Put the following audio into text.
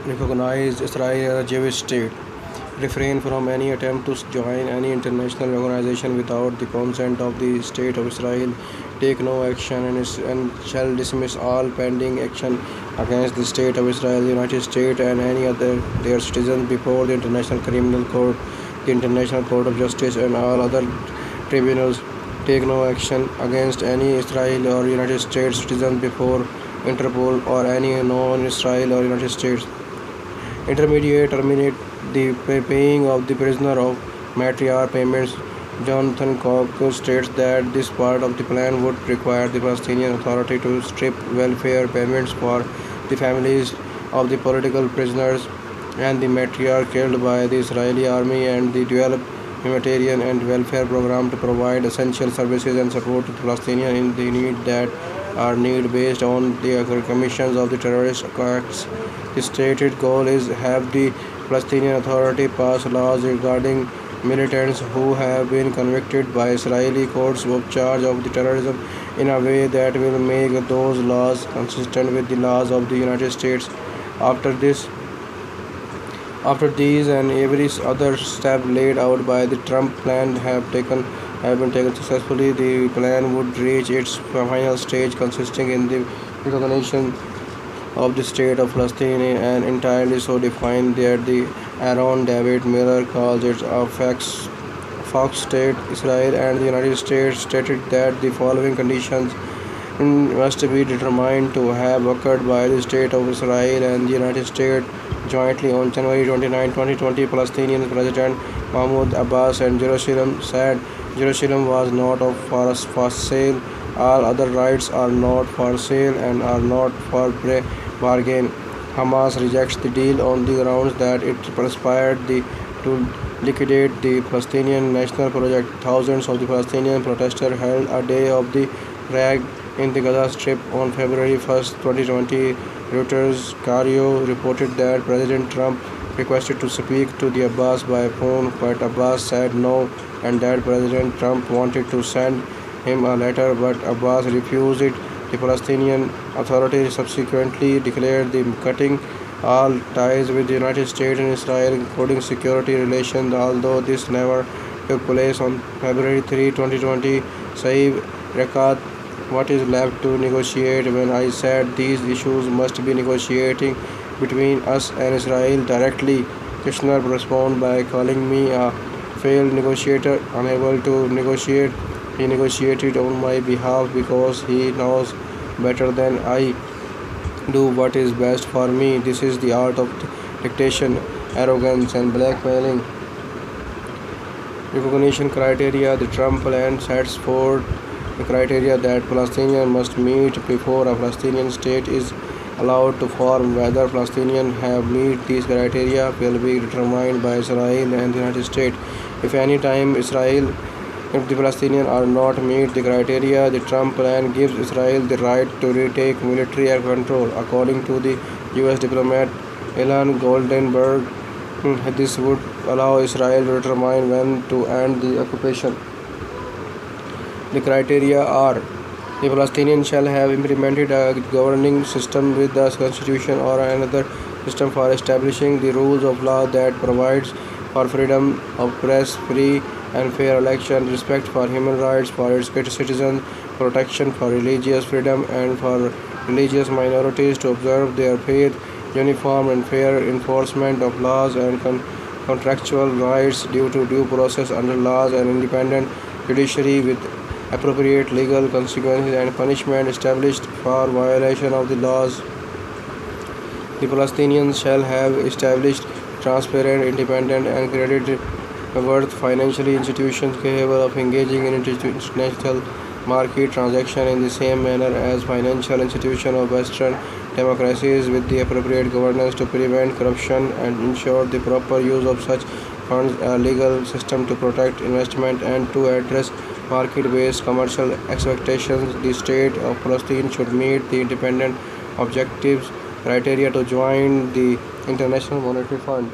recognize Israel as a Jewish state, refrain from any attempt to join any international organization without the consent of the State of Israel, take no action and shall dismiss all pending action against the State of Israel, the United States, and any other their citizens before the International Criminal Court, the International Court of Justice, and all other tribunals. Take no action against any Israel or United States citizen before Interpol or any non-Israel or United States. Terminate the paying of the prisoner of matriarch payments. Jonathan Cook states that this part of the plan would require the Palestinian Authority to strip welfare payments for the families of the political prisoners and the matriarch killed by the Israeli army, and the develop humanitarian and welfare program to provide essential services and support to the Palestinians in the need that are need based on the commissions of the terrorist acts. The stated goal is have the Palestinian Authority pass laws regarding militants who have been convicted by Israeli courts of charge of the terrorism in a way that will make those laws consistent with the laws of the United States. After these and every other step laid out by the Trump plan have been taken successfully, the plan would reach its final stage, consisting in the recognition of the state of Palestine, and entirely so defined that the Aaron David Miller calls it a Fox state. Israel and the United States stated that the following conditions must be determined to have occurred by the state of Israel and the United States jointly on January 29, 2020. Palestinian President Mahmoud Abbas and Jerusalem said Jerusalem was not for sale. All other rights are not for sale and are not for bargain. Hamas rejects the deal on the grounds that it conspired to liquidate the Palestinian National Project. Thousands of the Palestinian protesters held a day of the rag in the Gaza Strip on February 1, 2020. Reuters Cairo reported that President Trump requested to speak to the Abbas by phone, but Abbas said no, and that President Trump wanted to send him a letter, but Abbas refused it. The Palestinian Authority subsequently declared the cutting all ties with the United States and Israel, including security relations, although this never took place. On February 3, 2020, Saeed Rakat, what is left to negotiate? When I said these issues must be negotiating between us and Israel directly, Kushner responded by calling me a failed negotiator, unable to negotiate. He negotiated on my behalf because he knows better than I do what is best for me. This is the art of dictation, arrogance, and blackmailing. Recognition criteria. The Trump plan sets forth the criteria that Palestinians must meet before a Palestinian state is allowed to form. Whether Palestinians have meet these criteria will be determined by Israel and the United States. If the Palestinians are not meet the criteria, the Trump plan gives Israel the right to retake military control. According to the U.S. diplomat Ilan Goldenberg, this would allow Israel to determine when to end the occupation. The criteria are: the Palestinians shall have implemented a governing system with the constitution or another system for establishing the rules of law that provides for freedom of press, free and fair election, respect for human rights for its citizens, protection for religious freedom and for religious minorities to observe their faith, uniform and fair enforcement of laws and contractual rights due to due process under laws, and independent judiciary with appropriate legal consequences and punishment established for violation of the laws. The Palestinians shall have established transparent, independent and credit-worthy financial institutions capable of engaging in international market transactions in the same manner as financial institutions of Western democracies, with the appropriate governance to prevent corruption and ensure the proper use of such funds, a legal system to protect investment and to address market-based commercial expectations. The state of Palestine should meet the independent objectives criteria to join the International Monetary Fund.